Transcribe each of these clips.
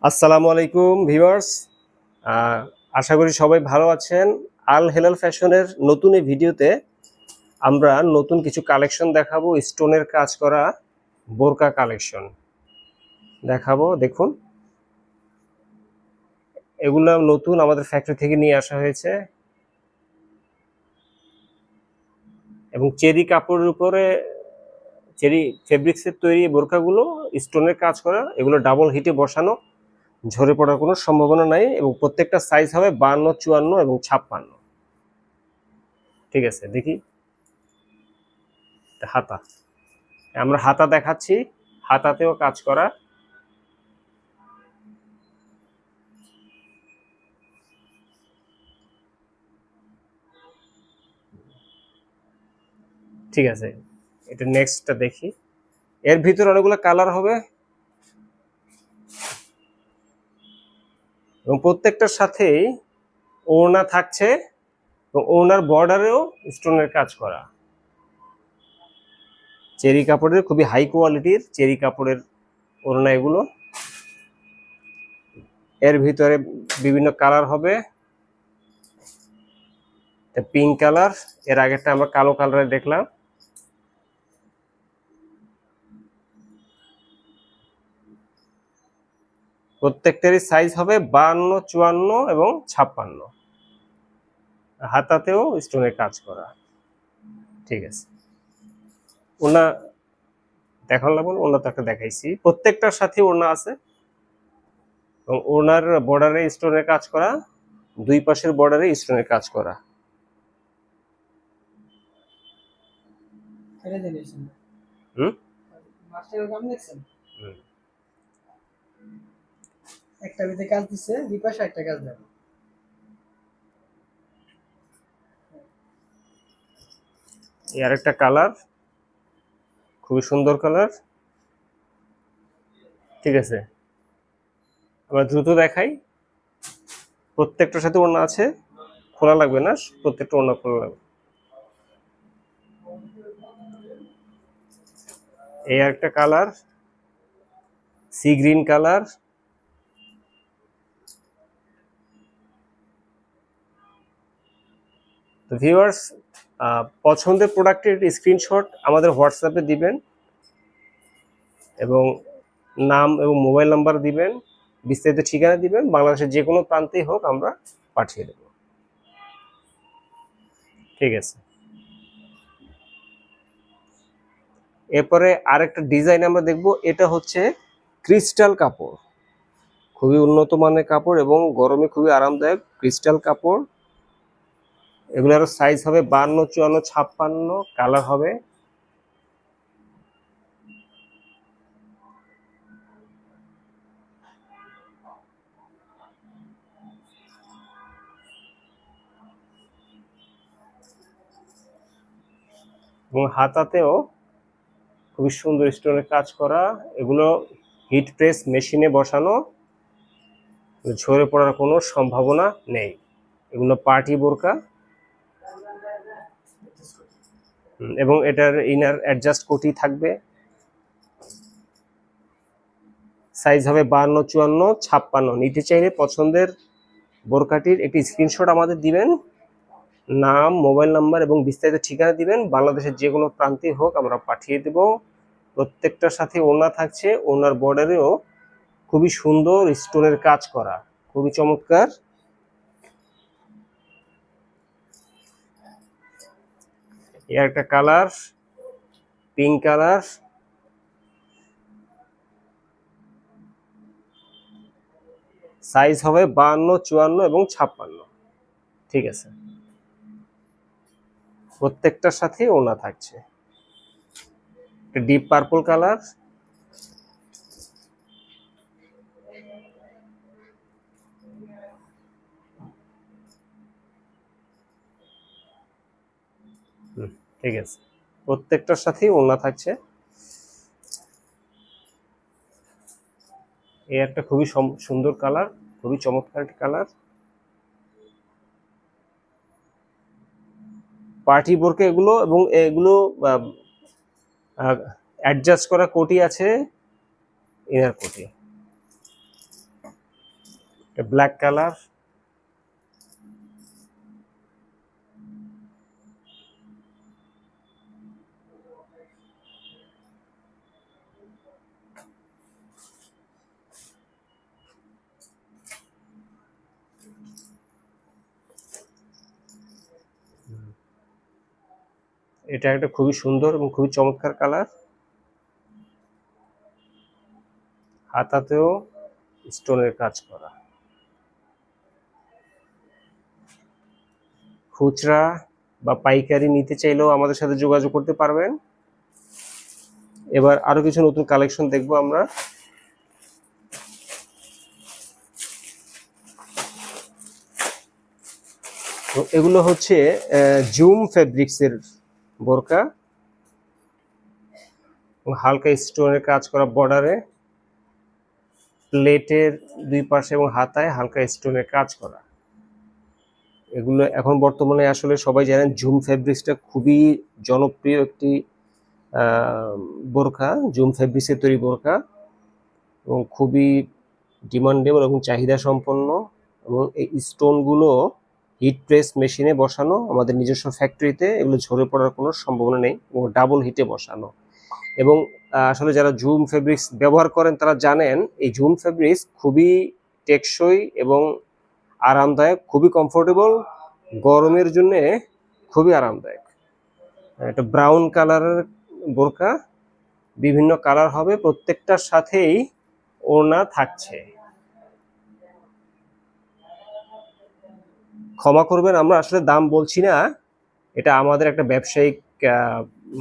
আসসালামু আলাইকুম ভিউয়ার্স। আশা করি সবাই ভালো আছেন। আল হেলাল ফ্যাশনের নতুন এই ভিডিওতে আমরা নতুন কিছু কালেকশন দেখাবো। স্টোনের কাজ করা বোরকা কালেকশন দেখাবো। দেখুন, এগুলো নতুন আমাদের ফ্যাক্টরি থেকে নিয়ে আসা হয়েছে এবং চেরি কাপড়ের উপরে চেরি ফেব্রিক্সের তৈরি বোরকাগুলো স্টোনের কাজ করা। এগুলো ডাবল হিটে বসানো, ঝরে পড়ার কোনো সম্ভাবনা নাই এবং প্রত্যেকটা সাইজ হবে 52, 54 এবং 56। ঠিক আছে, দেখি হাতা। আমরা হাতা দেখাচ্ছি, হাতাতেও কাজ করা। ঠিক আছে, এটা নেক্সটটা দেখি। এর ভিতরে অনেকগুলো কালার হবে এবং প্রত্যেকটার সাথেই ওড়না থাকছে এবং ওড়নার বর্ডারেও স্টোনের কাজ করা। চেরি কাপড়ের, খুবই হাই কোয়ালিটির চেরি কাপড়ের ওড়না এগুলো। এর ভিতরে বিভিন্ন কালার হবে, পিঙ্ক কালার, এর আগেরটা আমরা কালো কালারে দেখলাম। প্রত্যেকটারই সাইজ হবে 52, 54 এবং 56। হাতাতেও স্টোনের কাজ করা। ঠিক আছে, ওনা দেখালাম, ওনা তো একটা দেখাইছি। প্রত্যেকটার সাথে ওড়না আছে এবং ওড়নার বর্ডারে স্টোনের কাজ করা, দুই পাশের বর্ডারে স্টোনের কাজ করা। একটা ভিতরে কাজ দিছে, দুই পাশে একটা কাজ দেব। এই আরেকটা কালার, খুবই সুন্দর কালার। ঠিক আছে, আমরা দ্রুত দেখাই। প্রত্যেকটার সাথে ওড়না আছে, খোলা লাগবে না, প্রত্যেকটা ওড়না খোলা লাগবে। এই আরেকটা কালার, সি গ্রিন কালার। তো ভিউয়ার্স, পছন্দের প্রোডাক্টের স্ক্রিনশট আমাদের হোয়াটসঅ্যাপে দিবেন এবং নাম এবং মোবাইল নাম্বার দিবেন, বিস্তারিত ঠিকানা দিবেন। বাংলাদেশের যে কোনো প্রান্তেই হোক আমরা পাঠিয়ে দেব। ঠিক আছে, এরপরে আরেকটা ডিজাইন আমরা দেখব। এটা হচ্ছে ক্রিস্টাল কাপড়, খুবই উন্নত মানের কাপড় এবং গরমে খুবই আরামদায়ক ক্রিস্টাল কাপড়। এগুলোর সাইজ হবে 52, 54, 56। কালার হবে এবং হাতাতেও খুবই সুন্দর স্টোনের কাজ করা। এগুলো হিট প্রেস মেশিনে বসানো, ঝরে পড়ার কোনো সম্ভাবনা নেই। এগুলো পার্টি বোরকা এবং এটার ইনার অ্যাডজাস্ট কোটি থাকবে। সাইজ হবে 52, 54, 56। নিতে চাইলে পছন্দের বোরকাটির একটি স্ক্রিনশট আমাদের দিবেন, নাম, মোবাইল নাম্বার এবং বিস্তারিত ঠিকানা দিবেন। বাংলাদেশের যে কোনো প্রান্তে হোক আমরা পাঠিয়ে দেব। প্রত্যেকটার সাথে ওড়না থাকছে, ওড়নার বর্ডারেও খুবই সুন্দর স্টোনের কাজ করা, খুবই চমৎকার। এর একটা কালার, পিঙ্ক কালার। সাইজ হবে 52, 54 এবং 56। ঠিক আছে, প্রত্যেকটার সাথে ওড়না থাকছে। ডিপ পার্পল কালার, ঠিক আছে, প্রত্যেকটার সাথেই ওড়না থাকছে। এই একটা খুবই সুন্দর কালার, খুবই চমৎকার একটা কালার। পার্টি বোরকা এগুলো এবং এগুলো অ্যাডজাস্ট করা কোটি আছে, ইনার কোটি। ব্ল্যাক কালার, এটা একটা খুবই সুন্দর এবং খুবই চমৎকার কালার। হাতাতেও স্টোনের কাজ করা। খুচরা বা পাইকারি নিতে চাইলেও আমাদের সাথে যোগাযোগ করতে পারবেন। এবার আরো কিছু নতুন কালেকশন দেখবো আমরা। তো এগুলো হচ্ছে জুম ফেব্রিক্স এর বোরকা, হালকা স্টোনের কাজ করা বর্ডারে, প্লেটের দুই পাশে এবং হাতায় হালকা স্টোনের কাজ করা। এগুলো এখন বর্তমানে আসলে সবাই জানেন জুম ফেব্রিক্সটা খুবই জনপ্রিয় একটি বোরকা, জুম ফেব্রিক্সের তৈরি বোরকা, এবং খুবই ডিমান্ডেবল এবং চাহিদা সম্পন্ন। এবং এই স্টোনগুলো হিট প্রেস মেশিনে বসানো, আমাদের নিজস্ব ফ্যাক্টরিতে, এগুলো ঝরে পড়ার কোনো সম্ভাবনা নেই এবং ডাবল হিটে বসানো। এবং আসলে যারা জুম ফেব্রিক্স ব্যবহার করেন তারা জানেন এই জুম ফেব্রিক্স খুবই টেকসই এবং আরামদায়ক, খুবই কমফোর্টেবল, গরমের জন্যে খুবই আরামদায়ক। এটা ব্রাউন কালারের বোরকা, বিভিন্ন কালার হবে, প্রত্যেকটার সাথেই ওড়না থাকছে। ক্ষমা করবেন, আমরা আসলে দাম বলছি না, এটা আমাদের একটা ব্যবসায়িক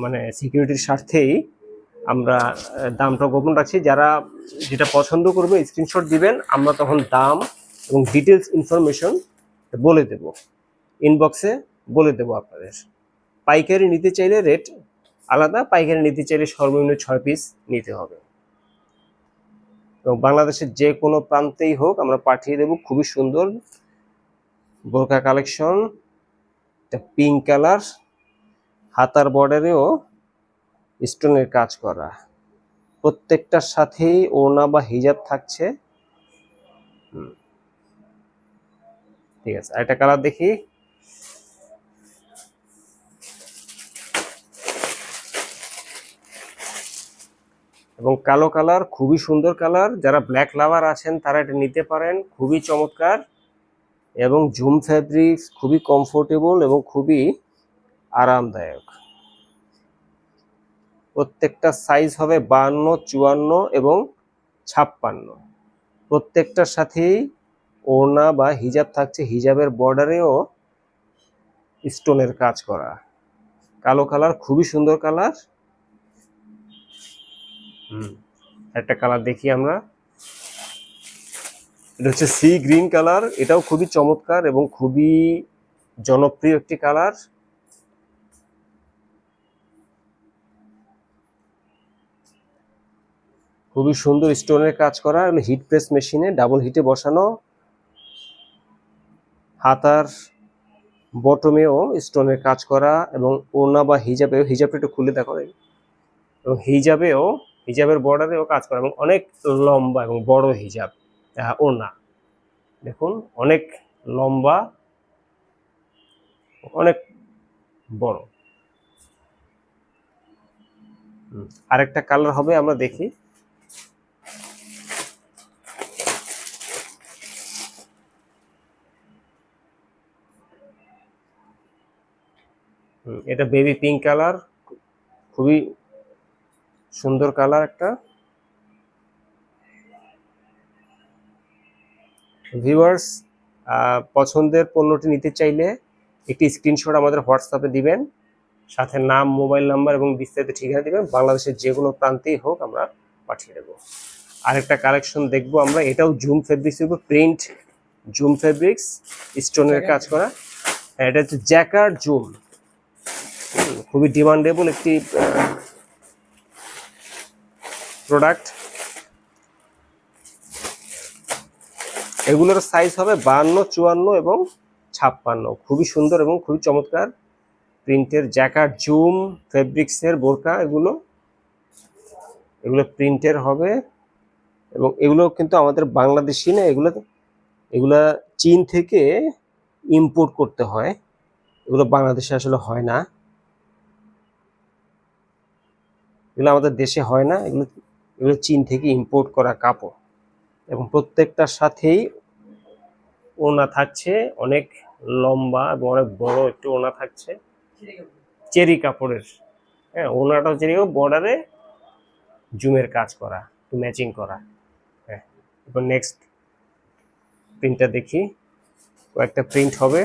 মানে সিকিউরিটির স্বার্থেই আমরা দামটা গোপন রাখছি। যারা যেটা পছন্দ করবে স্ক্রিনশট দিবেন, আমরা তখন দাম এবং ডিটেলস ইনফরমেশন বলে দেব, ইনবক্সে বলে দেব আপনাদের। পাইকারি নিতে চাইলে রেট আলাদা, পাইকারি নিতে চাইলে সর্বনিম্ন 6 পিস নিতে হবে এবং বাংলাদেশের যে কোনো প্রান্তেই হোক আমরা পাঠিয়ে দেব। খুবই সুন্দর বোরকা কালেকশন, এটা পিঙ্ক কালার, হাতার বর্ডারেও স্টোনের কাজ করা, প্রত্যেকটার সাথেই ওড়না বা হিজাব থাকছে। ঠিক আছে, আরেকটা কালার দেখি। এবং কালো কালার, খুবই সুন্দর কালার, যারা ব্ল্যাক লাভার আছেন তারা এটা নিতে পারেন, খুবই চমৎকার। এবং জুম ফ্যাব্রিক্স খুবই কমফোর্টেবল এবং খুবই আরামদায়ক। প্রত্যেকটা সাইজ হবে 52, 54 এবং 56। প্রত্যেকটার সাথেই ওড়না বা হিজাব থাকছে, হিজাবের বর্ডারেও স্টোনের কাজ করা। কালো কালার, খুবই সুন্দর কালার। একটা কালার দেখি আমরা, এটা হচ্ছে সি গ্রিন কালার, এটাও খুবই চমৎকার এবং খুবই জনপ্রিয় একটি কালার। খুবই সুন্দর স্টোনের কাজ করা, হিট প্রেস মেশিনে ডাবল হিটে বসানো। হাতার বটমেও স্টোনের কাজ করা এবং ওড়না বা হিজাবেও, হিজাবটা একটু খুলে দেখো, এবং হিজাবেও, হিজাবের বর্ডারেও কাজ করা এবং অনেক লম্বা এবং বড় হিজাব ওড়না। দেখুন অনেক লম্বা, অনেক বড়। আরেকটা কালার হবে, আমরা দেখি। এটা বেবি পিঙ্ক কালার, খুবই সুন্দর কালার একটা। ভিউয়ার্স, পছন্দের পণ্যটি নিতে চাইলে একটি স্ক্রিনশট আমাদের হোয়াটসঅ্যাপে দিবেন, সাথে নাম, মোবাইল নাম্বার এবং বিস্তারিত ঠিকানা দিবেন। বাংলাদেশের যে কোনো প্রান্তেই হোক আমরা পাঠিয়ে দেবো। আরেকটা কালেকশন দেখবো আমরা, এটাও জুম ফেব্রিক্সের উপর প্রিন্ট, জুম ফেব্রিক্স, স্টোনের কাজ করা। এটা হচ্ছে জ্যাকার্ড জুম, খুবই ডিমান্ডেবল একটি প্রোডাক্ট। এগুলোর সাইজ হবে 52, 54 এবং 56। খুবই সুন্দর এবং খুবই চমৎকার প্রিন্টের জ্যাকার্ড জুম ফেব্রিক্সের বোরকা। এগুলো প্রিন্টের হবে এবং এগুলো কিন্তু আমাদের বাংলাদেশি না, এগুলো এগুলা চীন থেকে ইম্পোর্ট করতে হয়, এগুলো বাংলাদেশে আসলে হয় না, এগুলো আমাদের দেশে হয় না, এগুলো এগুলো চীন থেকে ইম্পোর্ট করা কাপড়। এবং প্রত্যেকটার সাথেই ওড়না থাকছে, অনেক লম্বা এবং অনেক বড় একটু ওড়না থাকছে, চেরি কাপড়ের। হ্যাঁ, ওড়নাটাও চেরি, বর্ডারে জুমের কাজ করা, একটু ম্যাচিং করা। হ্যাঁ, এবার নেক্সট প্রিন্টটা দেখি, কয়েকটা প্রিন্ট হবে।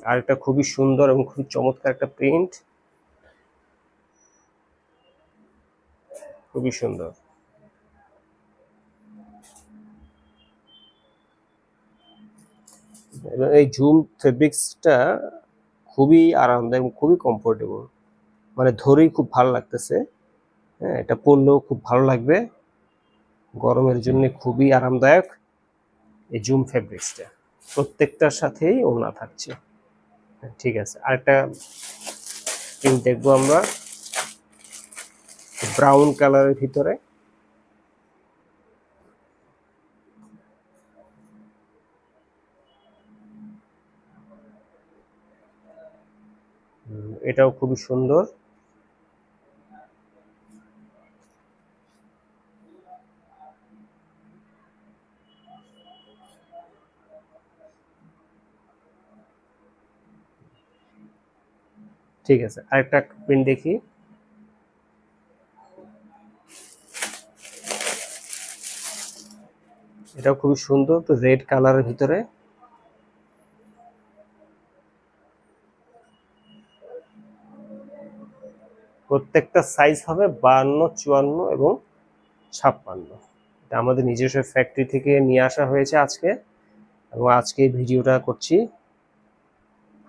আর একটা খুবই সুন্দর এবং খুবই চমৎকার একটা প্রিন্ট, খুবই সুন্দর। এবং এই জুম ফেব্রিক্সটা খুবই আরামদায়ক এবং খুবই কমফোর্টেবল, মানে ধরেই খুব ভালো লাগতেছে। হ্যাঁ, এটা পরলেও খুব ভালো লাগবে, গরমের জন্য খুবই আরামদায়ক এই জুম ফেব্রিক্সটা। প্রত্যেকটার সাথেই ওড়না থাকছে। ঠিক আছে, আরেকটা প্রিন্ট দেখবো আমরা, ব্রাউন কালারের ভিতরে। এটাও খুবই সুন্দর। ঠিক আছে, আরেকটা প্রিন্ট দেখি। এটাও খুবই সুন্দর, তো রেড কালারের ভিতরে। প্রত্যেকটা সাইজ হবে 52, 54 এবং 56। এটা আমাদের নিজস্ব ফ্যাক্টরি থেকে নিয়ে আসা হয়েছে আজকে, এবং আজকে এই ভিডিওটা করছি।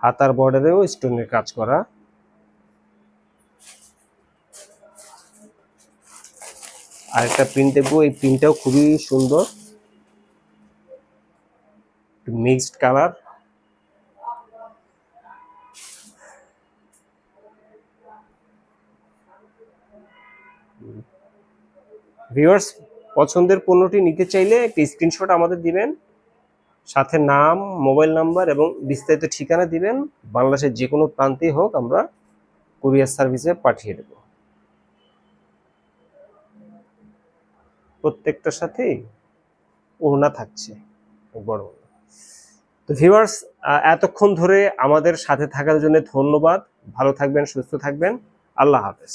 হাতার বর্ডারেও স্টোনের কাজ করা। আরেকটা প্রিন্ট দেখবো, এই প্রিন্টটাও খুবই সুন্দর, মিক্সড কালার। ভিউয়ার্স, পছন্দের পণ্যটি নিতে চাইলে একটি স্ক্রিনশট আমাদের দিবেন, সাথে নাম, মোবাইল নাম্বার এবং বিস্তারিত ঠিকানা দিবেন। বাংলাদেশের যে কোনো প্রান্তেই হোক, আমরা কুরিয়ার সার্ভিসে পাঠিয়ে দেব। প্রত্যেকটার সাথেই ওড়না থাকছে বড়। তো ভিউয়ার্স, এতক্ষণ ধরে আমাদের সাথে থাকার জন্য ধন্যবাদ। ভালো থাকবেন, সুস্থ থাকবেন। আল্লাহ হাফেজ।